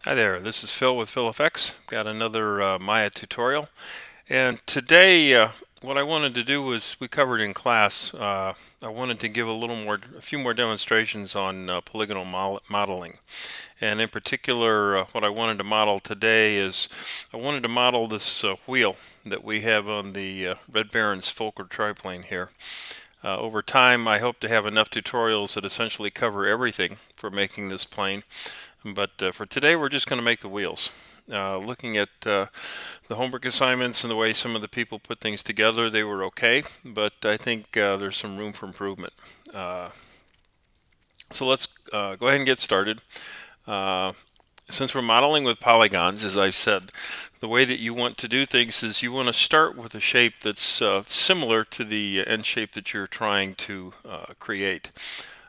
Hi there, this is Phil with PhilFX. Got another Maya tutorial, and today what I wanted to do was, we covered in class, I wanted to give a few more demonstrations on polygonal modeling. And in particular, what I wanted to model today is, I wanted to model this wheel that we have on the Red Baron's Fokker triplane here. Over time, I hope to have enough tutorials that essentially cover everything for making this plane. But for today, we're just going to make the wheels. Looking at the homework assignments and the way some of the people put things together, they were okay, but I think there's some room for improvement. So let's go ahead and get started. Since we're modeling with polygons, as I've said, the way that you want to do things is you want to start with a shape that's similar to the end shape that you're trying to create.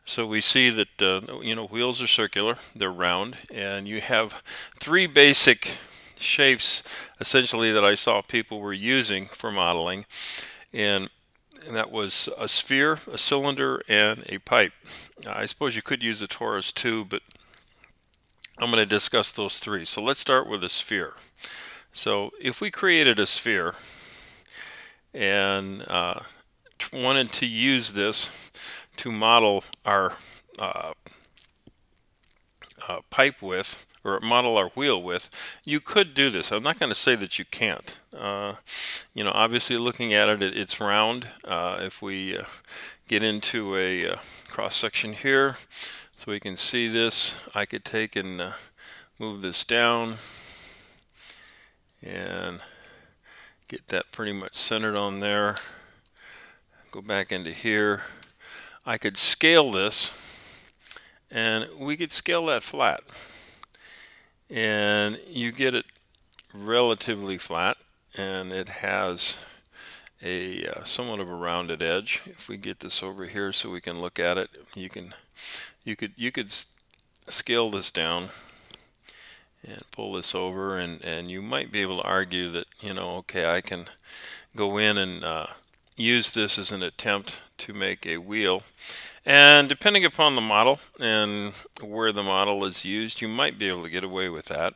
So we see that wheels are circular, they're round, and you have three basic shapes essentially that I saw people were using for modeling, and that was a sphere, a cylinder, and a pipe. I suppose you could use a torus too, but I'm going to discuss those three. So let's start with a sphere. So if we created a sphere and wanted to use this to model our pipe with, or model our wheel with, you could do this. I'm not going to say that you can't. Obviously looking at it, it's round. If we get into a cross section here, so we can see this, I could take and move this down and get that pretty much centered on there. Go back into here. I could scale this, and we could scale that flat, and you get it relatively flat, and it has a somewhat of a rounded edge. If we get this over here so we can look at it, you could scale this down and pull this over, and you might be able to argue that, okay, I can go in and use this as an attempt to make a wheel. And depending upon the model and where the model is used, you might be able to get away with that.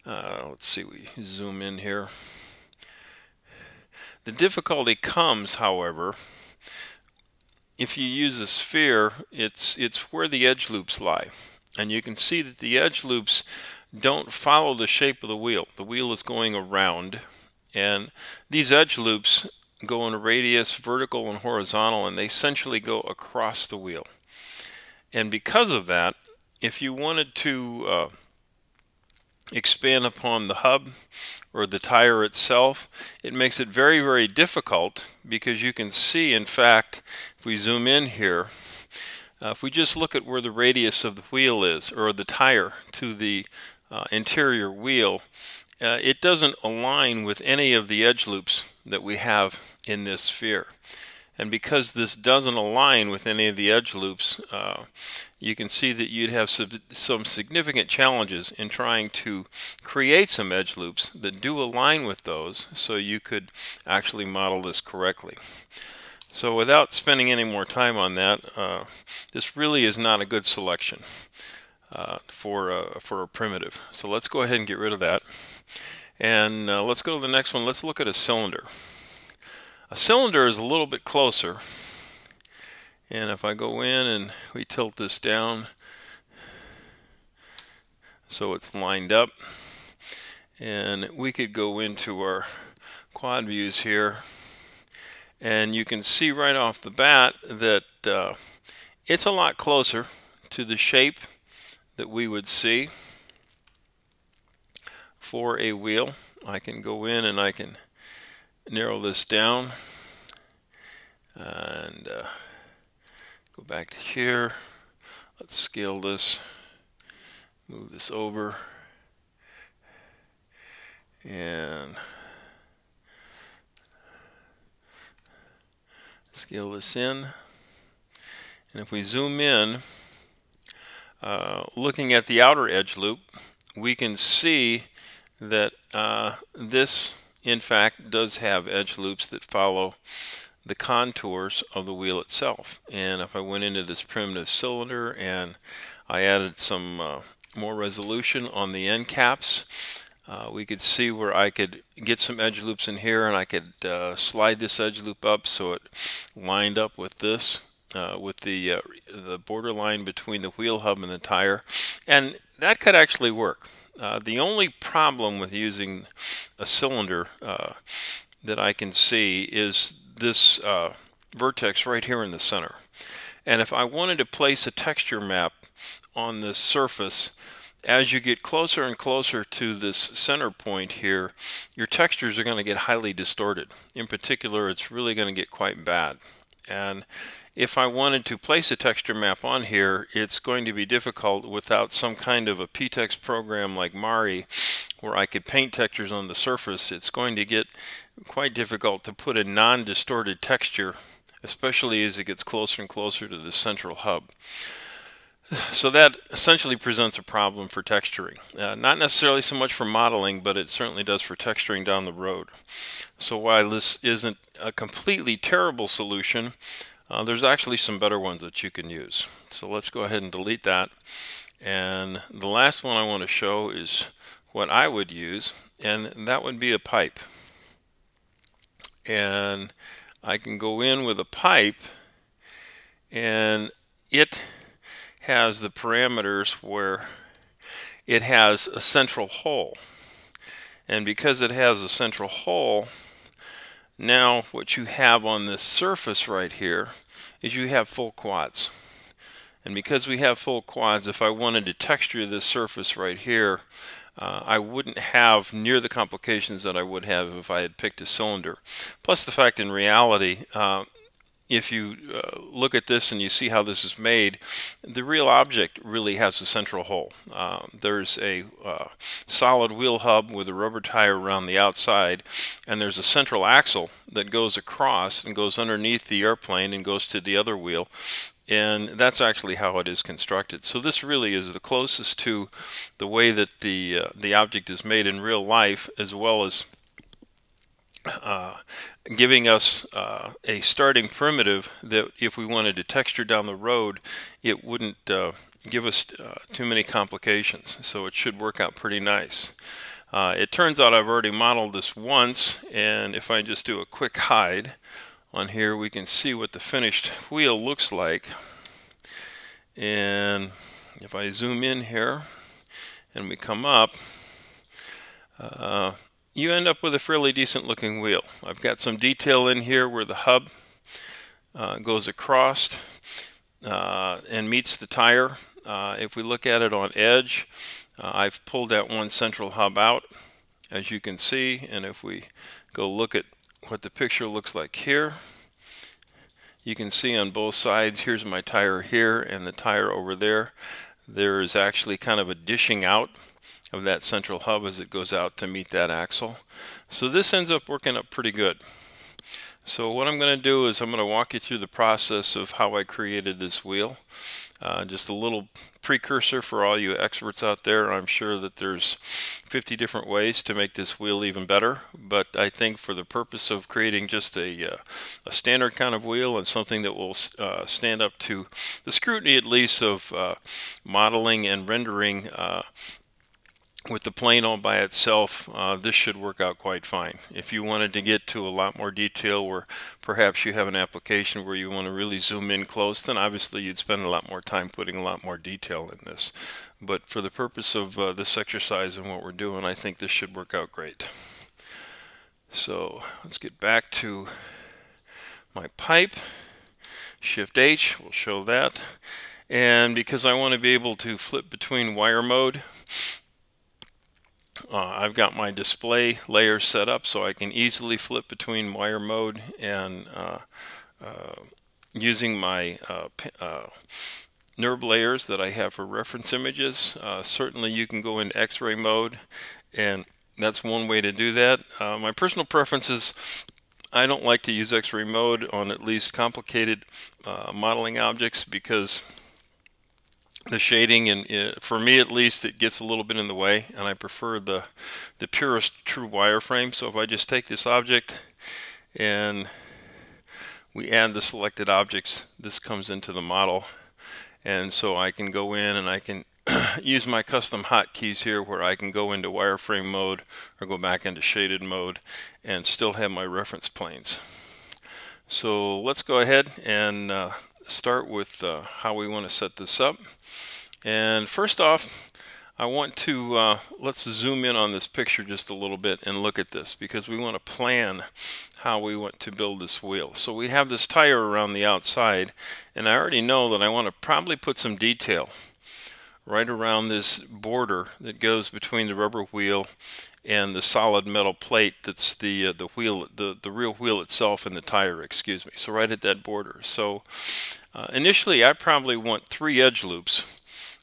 Let's see, we zoom in here. The difficulty comes, however, if you use a sphere, it's where the edge loops lie. And you can see that the edge loops don't follow the shape of the wheel. The wheel is going around, and these edge loops go in a radius, vertical and horizontal, and they essentially go across the wheel. And because of that, if you wanted to expand upon the hub or the tire itself, it makes it very, very difficult, because you can see, in fact, if we zoom in here, if we just look at where the radius of the wheel is, or the tire to the interior wheel, it doesn't align with any of the edge loops that we have in this sphere. And because this doesn't align with any of the edge loops, you can see that you'd have some significant challenges in trying to create some edge loops that do align with those, so you could actually model this correctly. So without spending any more time on that, this really is not a good selection for a primitive. So let's go ahead and get rid of that. And let's go to the next one. Let's look at a cylinder. A cylinder is a little bit closer. And if I go in and we tilt this down so it's lined up, and we could go into our quad views here, and you can see right off the bat that it's a lot closer to the shape that we would see for a wheel. I can go in and I can narrow this down and go back to here. Let's scale this, move this over, and scale this in. And if we zoom in, looking at the outer edge loop, we can see that this, in fact, does have edge loops that follow the contours of the wheel itself. And if I went into this primitive cylinder and I added some more resolution on the end caps. We could see where I could get some edge loops in here, and I could slide this edge loop up so it lined up with this, with the border line between the wheel hub and the tire, and that could actually work. The only problem with using a cylinder that I can see is this vertex right here in the center. And if I wanted to place a texture map on this surface, as you get closer and closer to this center point here, your textures are going to get highly distorted. In particular, it's really going to get quite bad. And if I wanted to place a texture map on here, it's going to be difficult without some kind of a PTEX program like Mari, where I could paint textures on the surface. It's going to get quite difficult to put a non-distorted texture, especially as it gets closer and closer to the central hub. So that essentially presents a problem for texturing. Not necessarily so much for modeling, but it certainly does for texturing down the road. So while this isn't a completely terrible solution, there's actually some better ones that you can use. So let's go ahead and delete that. And the last one I want to show is what I would use, and that would be a pipe. And I can go in with a pipe, and it has the parameters where it has a central hole. And because it has a central hole, now what you have on this surface right here is you have full quads. And because we have full quads, if I wanted to texture this surface right here, I wouldn't have near the complications that I would have if I had picked a cylinder. Plus the fact in reality, if you look at this and you see how this is made, the real object really has a central hole. There's a solid wheel hub with a rubber tire around the outside, and there's a central axle that goes across and goes underneath the airplane and goes to the other wheel. And that's actually how it is constructed. So this really is the closest to the way that the object is made in real life, as well as giving us a starting primitive that if we wanted to texture down the road, it wouldn't give us too many complications. So it should work out pretty nice. It turns out I've already modeled this once, and if I just do a quick hide on here, we can see what the finished wheel looks like. And if I zoom in here and we come up, you end up with a fairly decent looking wheel. I've got some detail in here where the hub goes across and meets the tire. If we look at it on edge, I've pulled that one central hub out, as you can see, and if we go look at what the picture looks like here, you can see on both sides, here's my tire here and the tire over there. There is actually kind of a dishing out of that central hub as it goes out to meet that axle. So this ends up working up pretty good. So what I'm going to do is I'm going to walk you through the process of how I created this wheel. Just a little precursor for all you experts out there. I'm sure that there's 50 different ways to make this wheel even better, but I think for the purpose of creating just a standard kind of wheel and something that will stand up to the scrutiny at least of modeling and rendering with the plane all by itself, this should work out quite fine. If you wanted to get to a lot more detail, where perhaps you have an application where you want to really zoom in close, then obviously you'd spend a lot more time putting a lot more detail in this. But for the purpose of this exercise and what we're doing, I think this should work out great. So let's get back to my pipe. Shift H will show that. And because I want to be able to flip between wire mode, I've got my display layer set up so I can easily flip between wire mode and using my NURB layers that I have for reference images. Certainly you can go into X-ray mode, and that's one way to do that. My personal preference is I don't like to use X-ray mode on at least complicated modeling objects, because the shading, and for me at least, it gets a little bit in the way, and I prefer the purest true wireframe. So if I just take this object and we add the selected objects, this comes into the model, and so I can go in and I can use my custom hotkeys here where I can go into wireframe mode or go back into shaded mode and still have my reference planes. So let's go ahead and start with how we want to set this up. And first off, I want to let's zoom in on this picture just a little bit and look at this, because we want to plan how we want to build this wheel. So we have this tire around the outside, and I already know that I want to probably put some detail right around this border that goes between the rubber wheel and the solid metal plate that's the wheel, the real wheel itself and the tire, excuse me. So right at that border. So initially I probably want 3 edge loops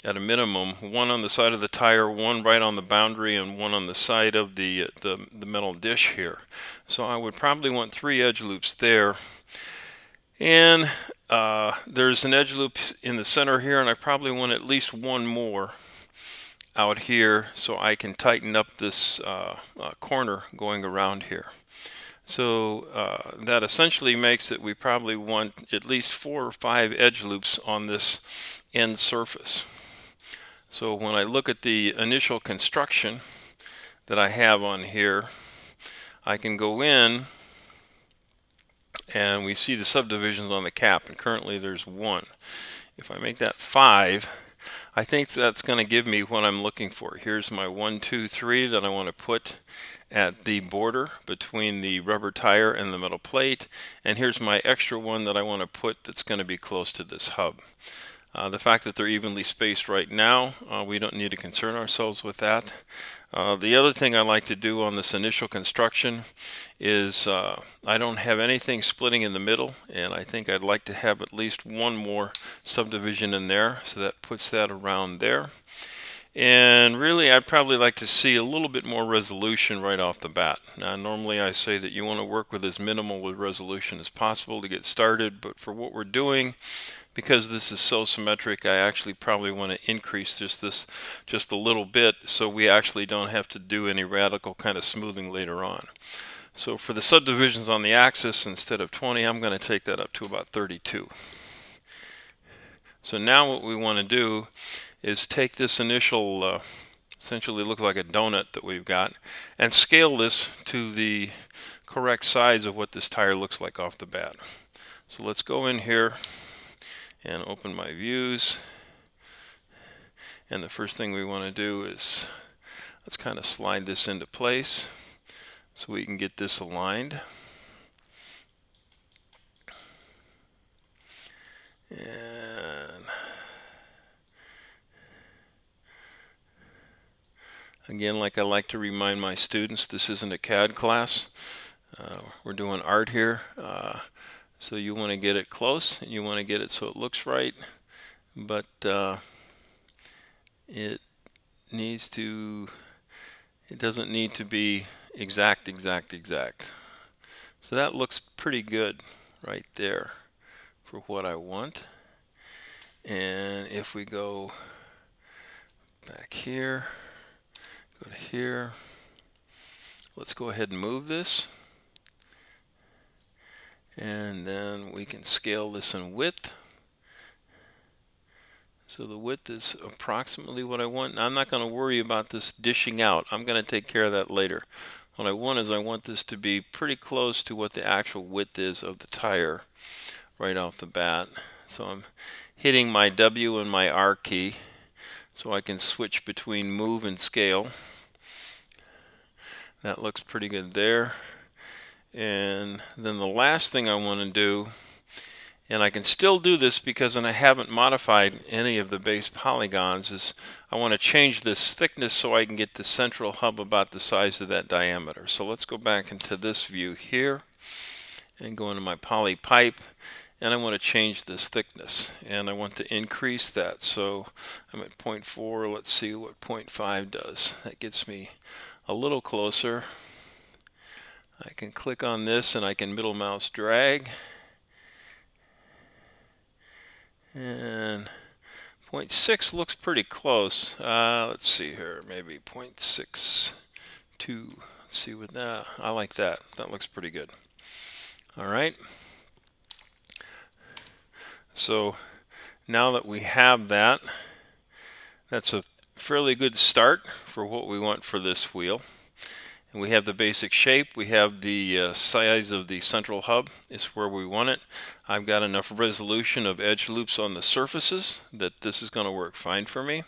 at a minimum, one on the side of the tire, one right on the boundary, and one on the side of the metal dish here. So I would probably want 3 edge loops there. And there's an edge loop in the center here, and I probably want at least one more out here so I can tighten up this corner going around here. So that essentially makes it we probably want at least 4 or 5 edge loops on this end surface. So when I look at the initial construction that I have on here, I can go in and we see the subdivisions on the cap, and currently there's 1. If I make that 5, I think that's going to give me what I'm looking for. Here's my 1, 2, 3 that I want to put at the border between the rubber tire and the metal plate, and here's my extra one that I want to put that's going to be close to this hub. The fact that they're evenly spaced right now, we don't need to concern ourselves with that. The other thing I like to do on this initial construction is I don't have anything splitting in the middle, and I think I'd like to have at least one more subdivision in there, so that puts that around there. And really I'd probably like to see a little bit more resolution right off the bat. Now normally I say that you want to work with as minimal resolution as possible to get started, but for what we're doing, because this is so symmetric, I actually probably want to increase this just a little bit so we actually don't have to do any radical kind of smoothing later on. So for the subdivisions on the axis, instead of 20, I'm going to take that up to about 32. So now what we want to do is take this initial, essentially look like a donut that we've got, and scale this to the correct size of what this tire looks like off the bat. So let's go in here and open my views, and the first thing we want to do is let's kind of slide this into place so we can get this aligned. And again, like I like to remind my students, this isn't a CAD class. We're doing art here. So you want to get it close, and you want to get it so it looks right, but it doesn't need to be exact. So that looks pretty good right there for what I want. And if we go back here, go to here, let's go ahead and move this. And then we can scale this in width. So the width is approximately what I want. Now, I'm not going to worry about this dishing out. I'm going to take care of that later. What I want is I want this to be pretty close to what the actual width is of the tire right off the bat. So I'm hitting my W and my R key so I can switch between move and scale. That looks pretty good there. And then the last thing I want to do, and I can still do this because I haven't modified any of the base polygons, is I want to change this thickness so I can get the central hub about the size of that diameter. So let's go back into this view here and go into my poly pipe, and I want to change this thickness, and I want to increase that. So I'm at 0.4. Let's see what 0.5 does. That gets me a little closer. I can click on this and I can middle mouse drag, and 0.6 looks pretty close. Let's see here, maybe 0.62. Let's see what that, I like that. That looks pretty good. All right. So now that we have that, That's a fairly good start for what we want for this wheel. And we have the basic shape, we have the size of the central hub is where we want it. I've got enough resolution of edge loops on the surfaces that this is going to work fine for me.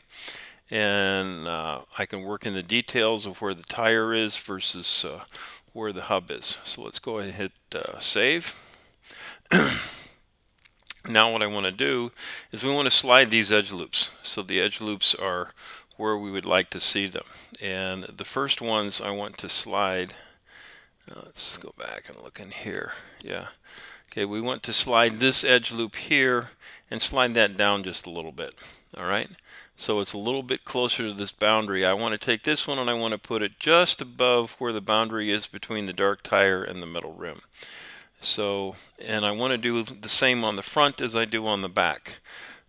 And I can work in the details of where the tire is versus where the hub is. So let's go ahead and hit save. Now what I want to do is we want to slide these edge loops. So the edge loops are where we would like to see them. And the first ones I want to slide, let's go back and look in here. Yeah. Okay, we want to slide this edge loop here and slide that down just a little bit. All right. So it's a little bit closer to this boundary. I want to take this one and I want to put it just above where the boundary is between the dark tire and the metal rim. So, and I want to do the same on the front as I do on the back.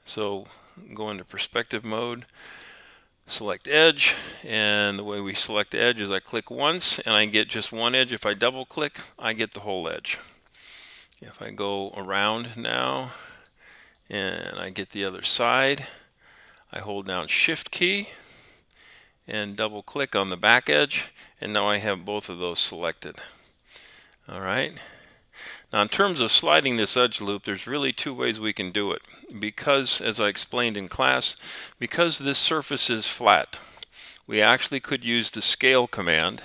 So go into perspective mode, select edge, and the way we select the edge is I click once and I get just one edge. If I double click, I get the whole edge. If I go around now and I get the other side, I hold down Shift key and double click on the back edge, and now I have both of those selected. All right. Now in terms of sliding this edge loop, there's really two ways we can do it. Because, as I explained in class, because this surface is flat, we actually could use the scale command,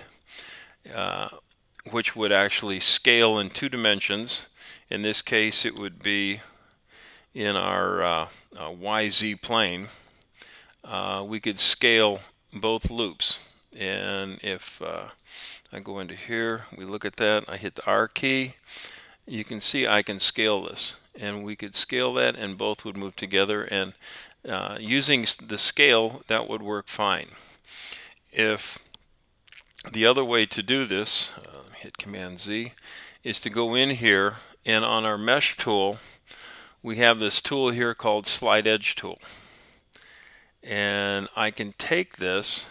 which would actually scale in 2 dimensions. In this case, it would be in our YZ plane. We could scale both loops. And if I go into here, we look at that, I hit the R key, you can see I can scale this, and we could scale that and both would move together, and using the scale that would work fine. If the other way to do this, hit Command Z, is to go in here and on our mesh tool we have this tool here called Slide Edge Tool, and I can take this,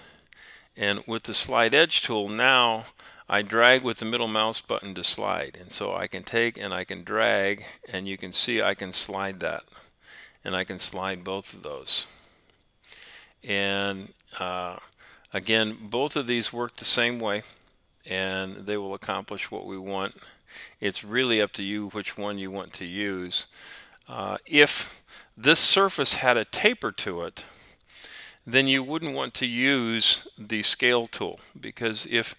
and with the Slide Edge tool now I drag with the middle mouse button to slide, and so I can take and I can drag, and you can see I can slide that, and I can slide both of those. And again, both of these work the same way and they will accomplish what we want. It's really up to you which one you want to use. If this surface had a taper to it, then you wouldn't want to use the scale tool, because if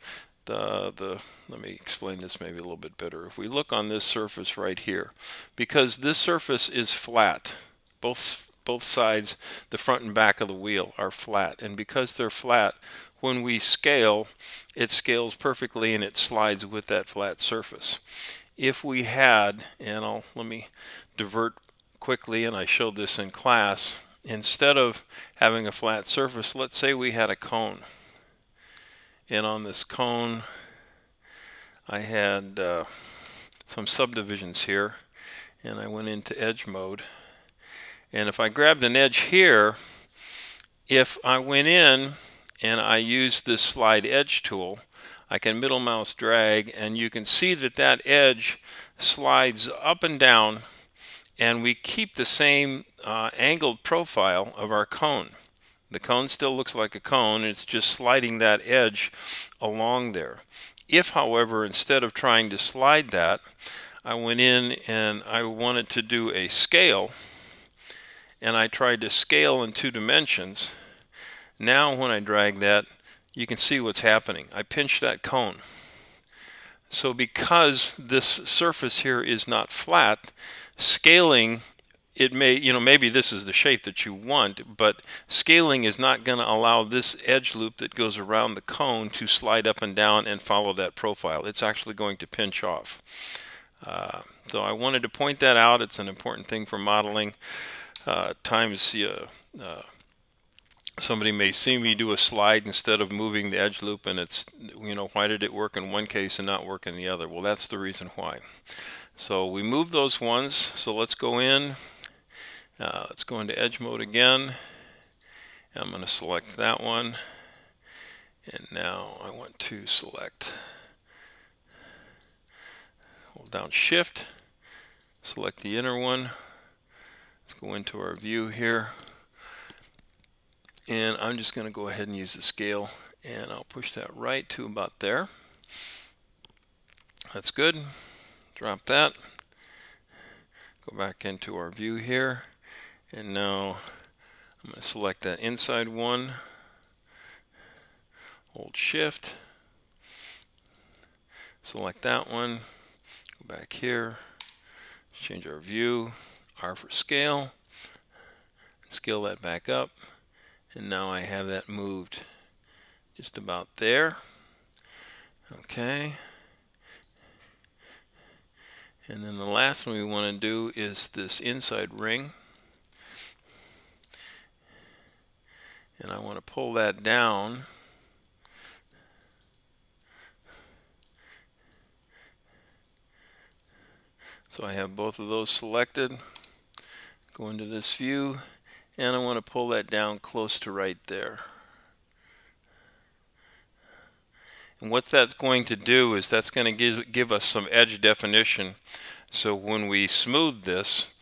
let me explain this maybe a little bit better. If we look on this surface right here, because this surface is flat, both sides, the front and back of the wheel are flat, and because they're flat, when we scale, it scales perfectly and it slides with that flat surface. If we had, and let me divert quickly, and I showed this in class, instead of having a flat surface, let's say we had a cone. And on this cone, I had some subdivisions here, and I went into edge mode. And if I grabbed an edge here, if I went in and I used this slide edge tool, I can middle mouse drag, and you can see that that edge slides up and down, and we keep the same angled profile of our cone. The cone still looks like a cone, it's just sliding that edge along there. If, however, instead of trying to slide that, I went in and I wanted to do a scale, and I tried to scale in 2 dimensions, now when I drag that, you can see what's happening. I pinch that cone. So because this surface here is not flat, scaling, it may, maybe this is the shape that you want, but scaling is not going to allow this edge loop that goes around the cone to slide up and down and follow that profile. It's actually going to pinch off. So I wanted to point that out. It's an important thing for modeling. Times somebody may see me do a slide instead of moving the edge loop, and it's, why did it work in one case and not work in the other? Well, that's the reason why. So we move those ones. So let's go in. Let's go into edge mode again. I'm going to select that one, and now I want to select, hold down Shift, select the inner one. Let's go into our view here, And I'm just going to go ahead and use the scale, and I'll push that right to about there. That's good. Drop that. Go back into our view here, and now I'm going to select that inside one, hold shift, select that one, go back here, change our view, R for scale, scale that back up, and now I have that moved just about there. Okay. And then the last one we want to do is this inside ring. And I want to pull that down. So I have both of those selected. Go into this view, and I want to pull that down close to right there. And what that's going to do is that's going to give us some edge definition. So when we smooth this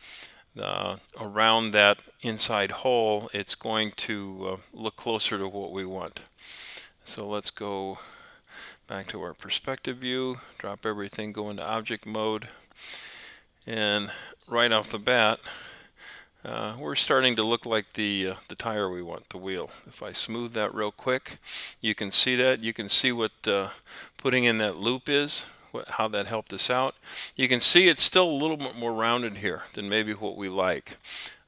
around that inside hole, it's going to look closer to what we want. So let's go back to our perspective view, drop everything, go into object mode, and right off the bat we're starting to look like the tire we want, the wheel. If I smooth that real quick, you can see that. You can see what putting in that loop is, how that helped us out. You can see it's still a little bit more rounded here than maybe what we like.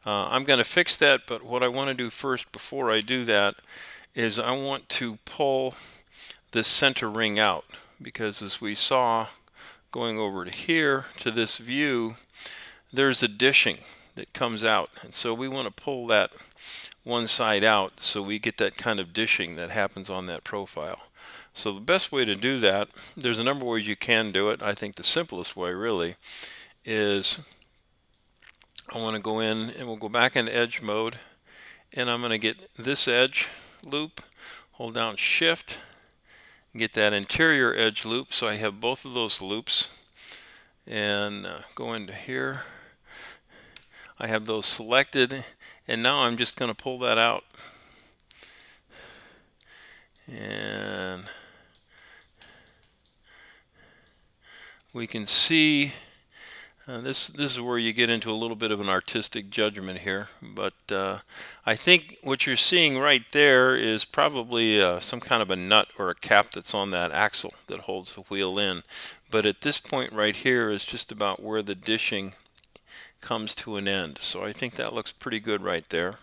I'm going to fix that, but what I want to do first before I do that is I want to pull this center ring out, because as we saw going over to here to this view, there's a dishing that comes out, and so we want to pull that one side out so we get that kind of dishing that happens on that profile. So the best way to do that, there's a number of ways you can do it. I think the simplest way really is I want to go in, and we'll go back into edge mode, and I'm going to get this edge loop, hold down shift, get that interior edge loop, so I have both of those loops, and go into here. I have those selected, and now I'm just going to pull that out. And we can see this is where you get into a little bit of an artistic judgment here, but I think what you're seeing right there is probably some kind of a nut or a cap that's on that axle that holds the wheel in. But at this point right here is just about where the dishing comes to an end. So I think that looks pretty good right there.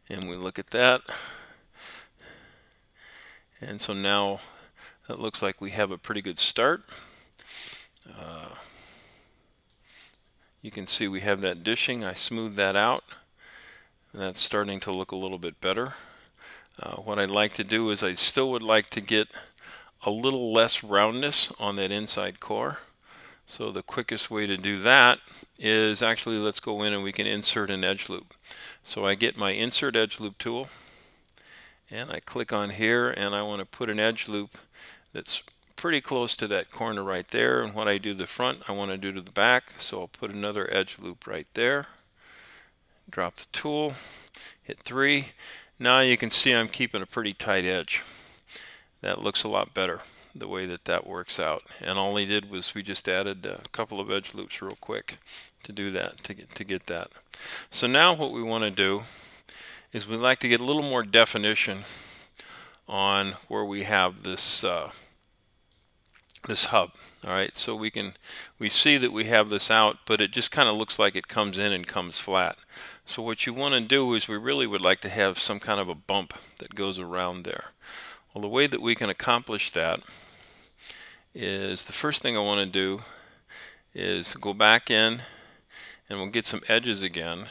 And we look at that, and so now it looks like we have a pretty good start. You can see we have that dishing. I smoothed that out, and that's starting to look a little bit better. What I'd like to do is I still would like to get a little less roundness on that inside core. So the quickest way to do that is actually, let's go in and we can insert an edge loop. So I get my insert edge loop tool, and I click on here, and I want to put an edge loop that's pretty close to that corner right there. And what I do to the front, I want to do to the back. So I'll put another edge loop right there. Drop the tool, hit 3. Now you can see I'm keeping a pretty tight edge. That looks a lot better the way that that works out. And all we did was we just added a couple of edge loops real quick to do that, to get that. So now what we want to do is we'd like to get a little more definition on where we have this this hub. All right, so we see that we have this out, but it just kind of looks like it comes in and comes flat. So what you want to do is we really would like to have some kind of a bump that goes around there. Well, the way that we can accomplish that is, the first thing I want to do is go back in, and we'll get some edges again.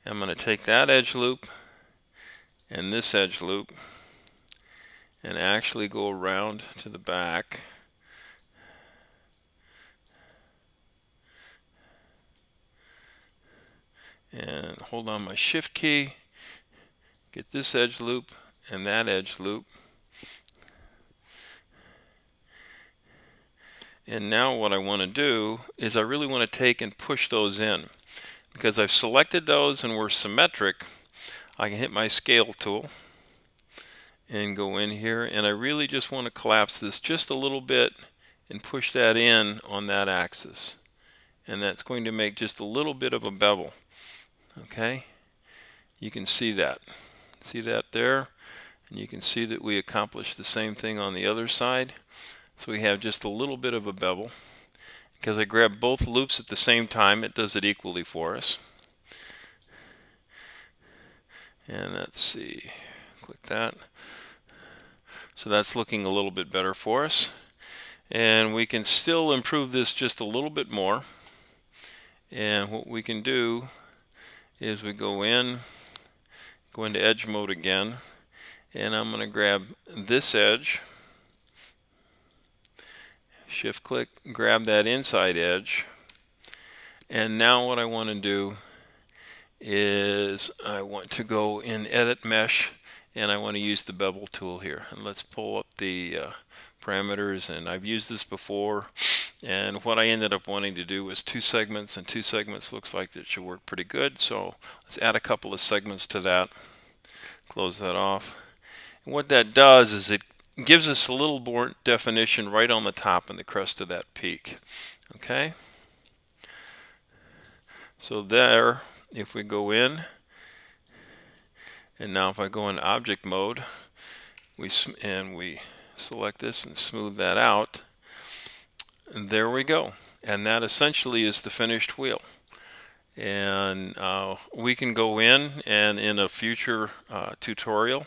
I'm going to take that edge loop and this edge loop and actually go around to the back. And hold on my shift key, get this edge loop and that edge loop. And now what I want to do is I really want to take and push those in. Because I've selected those and we're symmetric, I can hit my scale tool and go in here, and I really just want to collapse this just a little bit and push that in on that axis. And that's going to make just a little bit of a bevel. Okay? You can see that. See that there? And you can see that we accomplished the same thing on the other side. So we have just a little bit of a bevel. Because I grab both loops at the same time, it does it equally for us. And let's see, click that. So that's looking a little bit better for us. And we can still improve this just a little bit more. And what we can do is we go into edge mode again, and I'm going to grab this edge, shift click, grab that inside edge, and now what I want to do is I want to go in edit mesh, and I want to use the bevel tool here, and let's pull up the parameters. And I've used this before, and what I ended up wanting to do was 2 segments, and 2 segments looks like that should work pretty good. So let's add a couple of segments to that, close that off. And what that does is it gives us a little more definition right on the top and the crest of that peak. Okay, so there, if we go in, and now if I go in object mode, we select this and smooth that out, and there we go. And that essentially is the finished wheel. And we can go in, and in a future tutorial,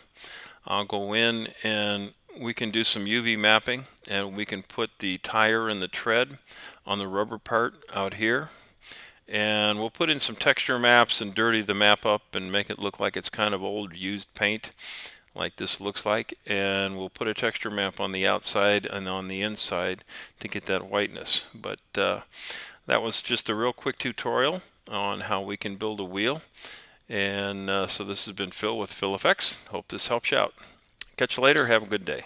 I'll go in and we can do some UV mapping, and we can put the tire and the tread on the rubber part out here. And we'll put in some texture maps and dirty the map up and make it look like it's kind of old used paint, like this looks like. And we'll put a texture map on the outside and on the inside to get that whiteness. But that was just a real quick tutorial on how we can build a wheel. And so this has been Phil with Phil Effects. Hope this helps you out. Catch you later. Have a good day.